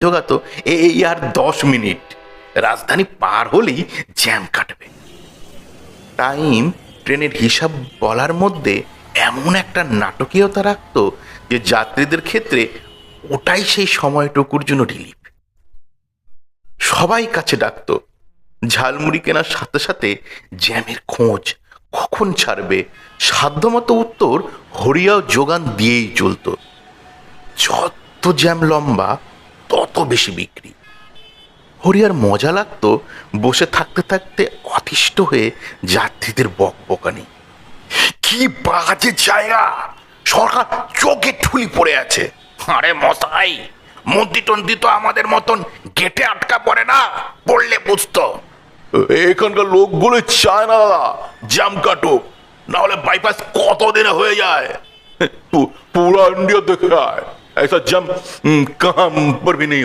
যোগাতো এই আর 10 মিনিট, রাজধানী পার হলেই জ্যাম কাটবে। টাইম ট্রেনের হিসাব বলার মধ্যে এমন একটা নাটকীয়তা রাখতো যে যাত্রীদের ক্ষেত্রে ওটাই সেই সময়টুকুর জন্য রিলিফ। সবাই কাছে ডাকতো, ঝালমুড়ি কেনার সাথে সাথে জ্যামের খোঁজ, কখন ছাড়বে সাধ্যমতো উত্তর হরিয়াও যোগান দিয়েই চলতো। যত জ্যাম লম্বা তত বেশি বিক্রি। হরিয়ার মজা লাগতো বসে থাকতে থাকতে অতিষ্ঠ হয়ে যাত্রীদের বকবকানি। কি বাজে জায়গা, সরকার চোখে ঠুলি পড়ে আছে। আরে মশাই, মন্ত্রী টন্ত্রী তো আমাদের মতন গেটে আটকা পড়ে না, পড়লে বুঝতো। এখানকার লোকগুলো চায় না দাদা জ্যাম কাটুক, না হলে বাইপাস কতদিনে হয়ে যায়। पूरा इंडिया दिख रहा है, ऐसा जम काम पर भी नहीं